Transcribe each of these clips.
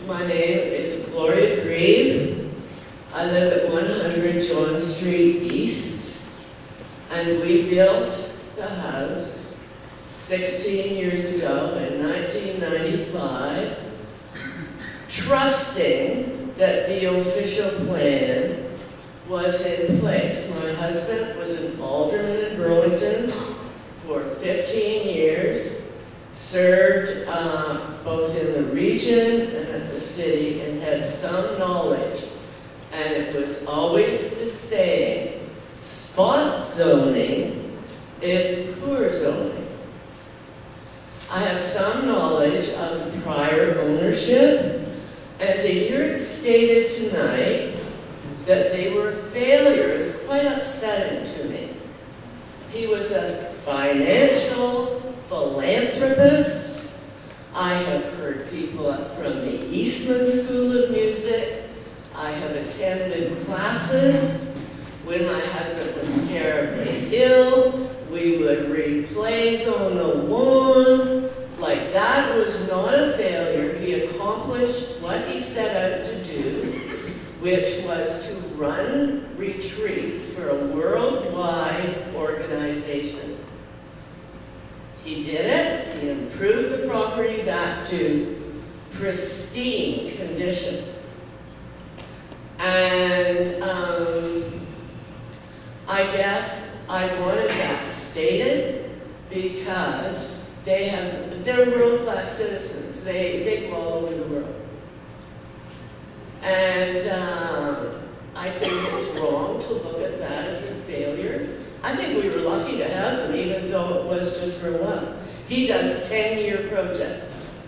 My name is Gloria Grieve. I live at 100 John Street East, and we built the house 16 years ago in 1995, trusting that the official plan was in place. My husband was an alderman in Burlington for 15 years, served both in the region and at the city, and had some knowledge. And it was always the same: spot zoning is poor zoning. I have some knowledge of the prior ownership, and to hear it stated tonight that they were failures quite upsetting to me. He was a financial philanthropist. I have heard people from the Eastman School of Music. I have attended classes. When my husband was terribly ill, we would read plays on the lawn. Like, that was not a failure. He accomplished what he set out to do, which was to run retreats for a worldwide organization. He did it. He improved the property back to pristine condition. And I guess I wanted that stated because they're world-class citizens. They go all over the world. And I think it's wrong to look at that as a failure. I think we were lucky to have them, even though it was just for one. He does 10-year projects.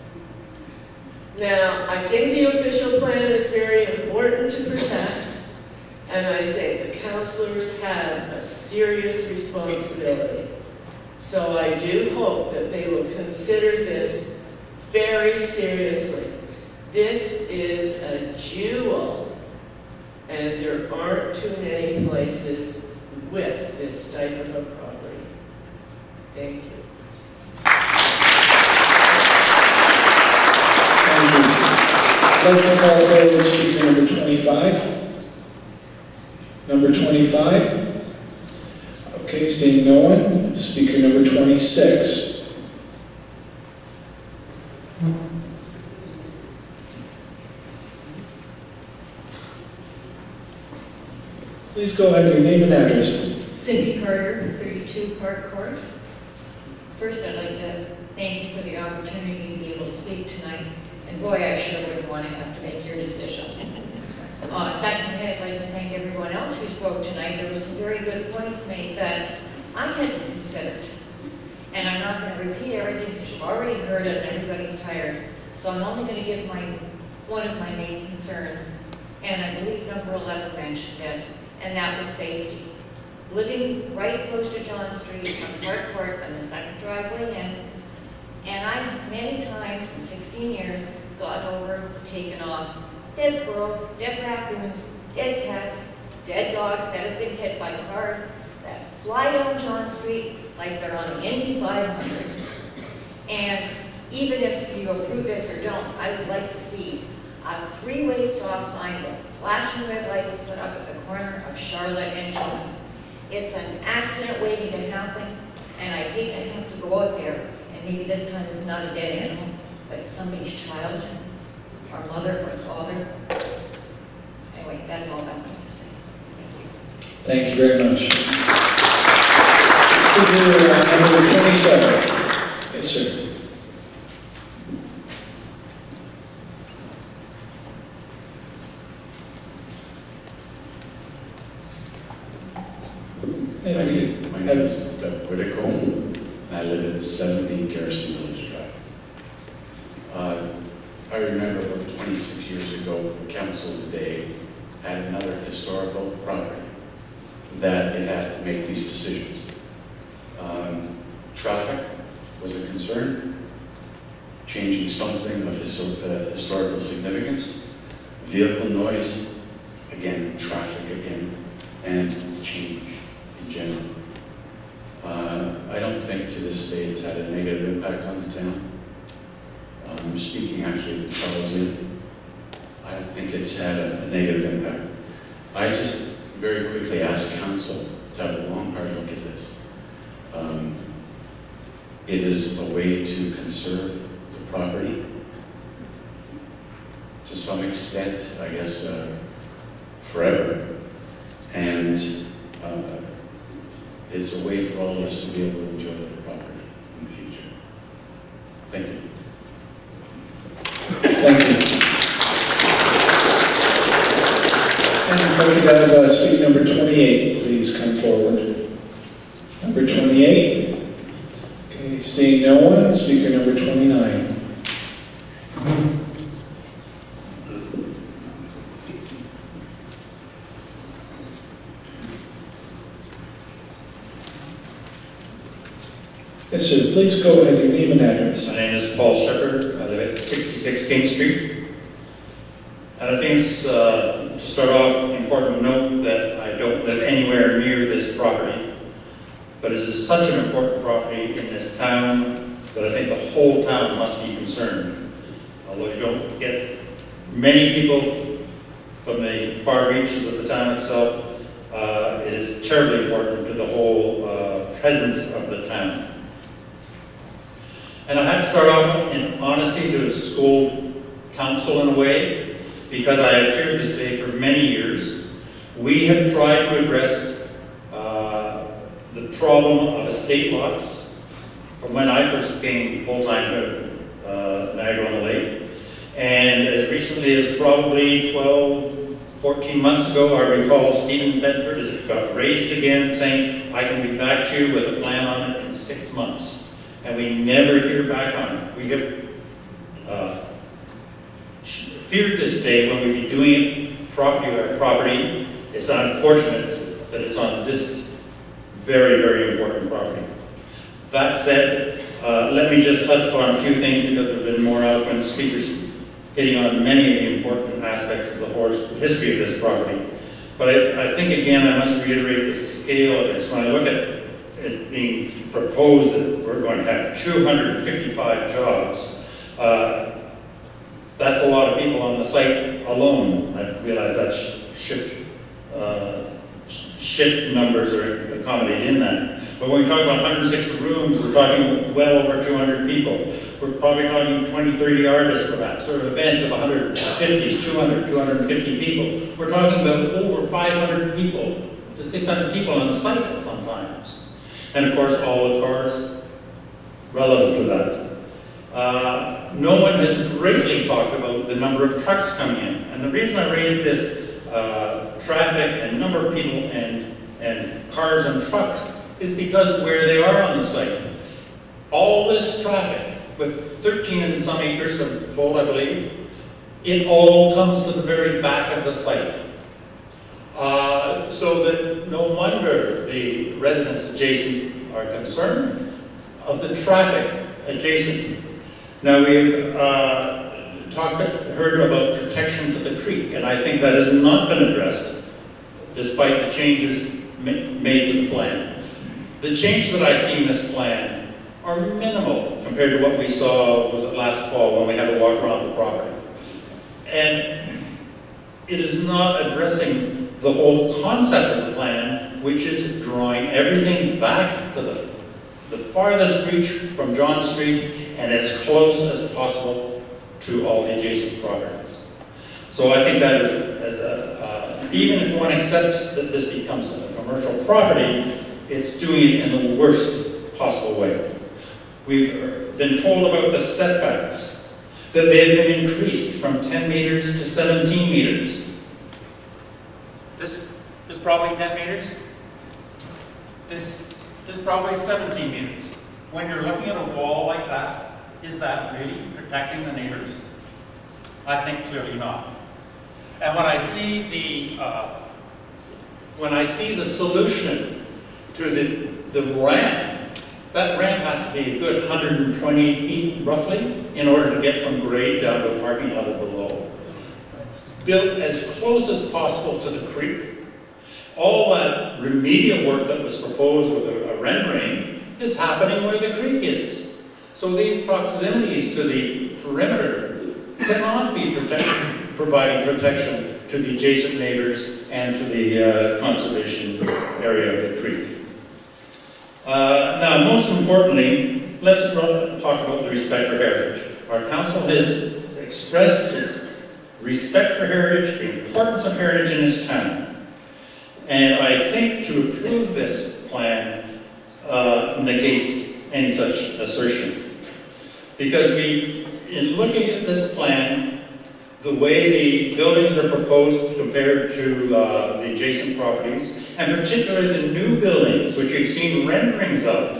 Now, I think the official plan is very important to protect, and I think the councillors have a serious responsibility. So I do hope that they will consider this very seriously. This is a jewel, and there aren't too many places with this type of a property. Thank you. Thank you. I'd like to call forward speaker number 25. Number 25. Okay, seeing no one. Speaker number 26. Please go ahead, your name and address. Cindy Carter, 32 Park Court. First, I'd like to thank you for the opportunity to be able to speak tonight. And boy, I sure wouldn't want to have to make your decision. Secondly, I'd like to thank everyone else who spoke tonight. There were some very good points made that I hadn't considered. And I'm not going to repeat everything because you've already heard it and everybody's tired. So I'm only going to give one of my main concerns. And I believe number 11 mentioned it, and that was safety. Living right close to John Street on Park Court on the second driveway in, and I many times in 16 years got over, taken off dead squirrels, dead raccoons, dead cats, dead dogs that have been hit by cars that fly down John Street like they're on the Indy 500. And even if you approve this or don't, I would like to see a three-way stop sign with flashing red lights put up at the corner of Charlotte and John. It's an accident waiting to happen, and I hate to have to go out there, and maybe this time it's not a dead animal, but it's somebody's child, or mother, or father. Anyway, that's all I wanted to say. Thank you. Thank you very much. Speaker number 27. Yes, sir. My name is Doug Whitcomb, and I live at 70 Garrison Village Drive. I remember about 26 years ago, council today had another historical property that it had to make these decisions. Traffic was a concern, changing something of historical significance, vehicle noise, again, traffic again, and change in general. I don't think to this day it's had a negative impact on the town. I'm speaking actually of the Charles Inn, think it's had a negative impact. I just very quickly ask council to have a long, hard look at this. It is a way to conserve the property. To some extent, I guess, forever. And it's a way for all of us to be able to enjoy the property in the future. Thank you. Thank you. And if I could have speaker number 28, please come forward. Number 28. Okay, seeing no one, speaker number 29. Yes, sir. Please go ahead. Your name and address. My name is Paul Shepherd. I live at 66 King Street. And I think it's, to start off, important to note that I don't live anywhere near this property. But this is such an important property in this town that I think the whole town must be concerned. Although you don't get many people from the far reaches of the town itself, it is terribly important to the whole presence of the town. And I have to start off in honesty to school council in a way, because I have feared this day for many years. We have tried to address the problem of estate lots from when I first came full-time to Niagara-on-the-Lake. And as recently as probably 12, 14 months ago, I recall Stephen Bedford, as it got raised again, saying, I can be back to you with a plan on it in 6 months. And we never hear back on it. We have feared this day when we be doing it property by property. It's unfortunate that it's on this very, very important property. That said, let me just touch upon a few things because there have been more eloquent speakers hitting on many of the important aspects of the history of this property. But I think, again, I must reiterate the scale of this. When I look at it being proposed that we're going to have 255 jobs, that's a lot of people on the site alone. I realize that shift numbers are accommodated in that. But when we talk about 106 rooms, we're talking well over 200 people. We're probably talking 20, 30 artists for that sort of events of 150, 200, 250 people. We're talking about over 500 people to 600 people on the site sometimes. And of course, all the cars relative to that. No one has greatly talked about the number of trucks coming in. And the reason I raised this traffic and number of people and cars and trucks is because where they are on the site. All this traffic, with 13 and some acres of total, I believe, it all comes to the very back of the site. So that no wonder the residents adjacent are concerned of the traffic adjacent. Now we've heard about protection to the creek, and I think that has not been addressed despite the changes made to the plan. The changes that I see in this plan are minimal compared to what we saw, was it last fall, when we had a walk around the property. And it is not addressing the whole concept of the plan, which is drawing everything back to the farthest reach from John Street and as close as possible to all the adjacent properties. So I think that is, even if one accepts that this becomes a commercial property, it's doing it in the worst possible way. We've been told about the setbacks, that they have been increased from 10 meters to 17 meters. This is probably 10 meters. This is probably 17 meters. When you're looking at a wall like that, is that really protecting the neighbors? I think clearly not. And when I see the solution to the ramp, that ramp has to be a good 120 feet roughly in order to get from grade down to a parking level below. Built as close as possible to the creek. All that remedial work that was proposed with a rendering is happening where the creek is. So these proximities to the perimeter cannot be providing protection to the adjacent neighbors and to the conservation area of the creek. Now, most importantly, let's talk about the respect for heritage. Our council has expressed its respect for heritage, the importance of heritage in this town. And I think to approve this plan negates any such assertion. Because in looking at this plan, the way the buildings are proposed compared to the adjacent properties, and particularly the new buildings, which you've seen renderings of,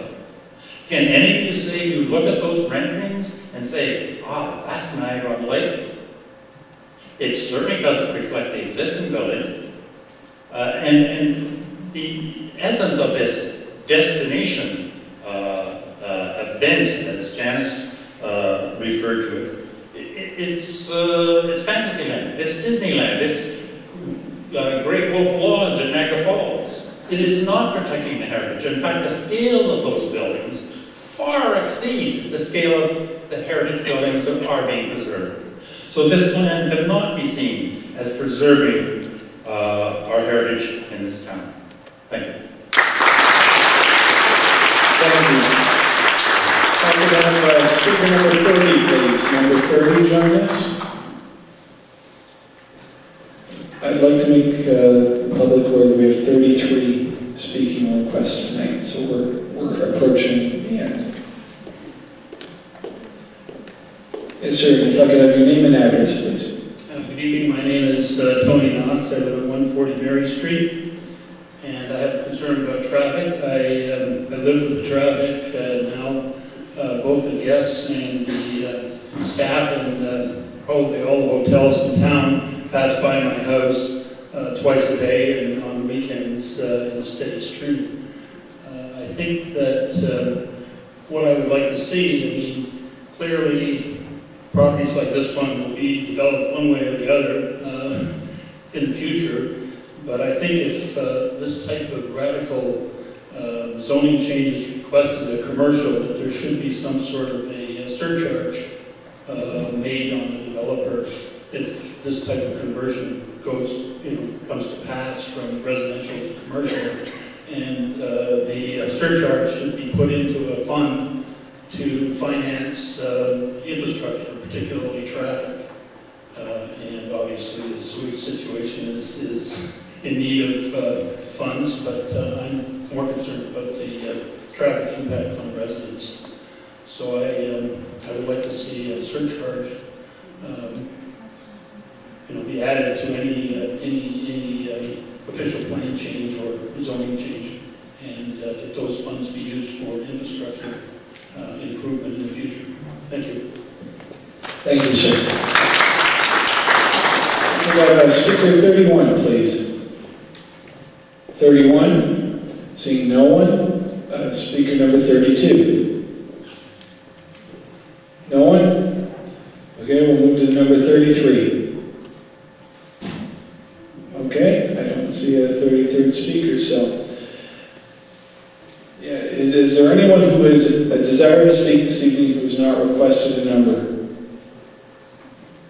can any of you say you look at those renderings and say, ah, that's Niagara-on-the-Lake? It certainly doesn't reflect the existing building. And the essence of this destination event, as Janice referred to it, it's Fantasyland, it's Disneyland, it's Great Wolf Lodge at Niagara Falls. It is not protecting the heritage. In fact, the scale of those buildings far exceed the scale of the heritage buildings that are being preserved. So this plan cannot be seen as preserving our heritage in this town. Thank you. Thank you. Speaker number 30, please. Number 30, join us. I'd like to make public aware that we have 33 speaking requests tonight, so we're approaching the end. Yes, sir. If I could have your name and address, please. Good evening. My name is Tony Knox. I live at 140 Mary Street, and I have a concern about traffic. I live with the traffic now. Both the guests and the staff and probably all the hotels in town pass by my house twice a day and on weekends in a steady stream. I think that what I would like to see, clearly properties like this one will be developed one way or the other in the future, but I think if this type of radical zoning change is requested a commercial, that there should be some sort of a surcharge made on the developer if this type of conversion comes to pass from residential to commercial, and the surcharge should be put into a fund to finance infrastructure, particularly traffic. And obviously the sewage situation is in need of funds, but I'm more concerned about the traffic impact on residents. So I would like to see a surcharge be added to any official plan change or zoning change, and that those funds be used for infrastructure improvement in the future. Thank you. Thank you, sir. We got speaker 31, please. 31. Seeing no one. Speaker number 32. No one? Okay, we'll move to number 33. Okay, I don't see a 33rd speaker, so. Yeah, is there anyone who has a desire to speak this evening who has not requested a number?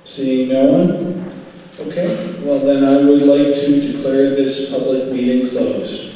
Seeing no one? Okay, well then I would like to declare this public meeting closed.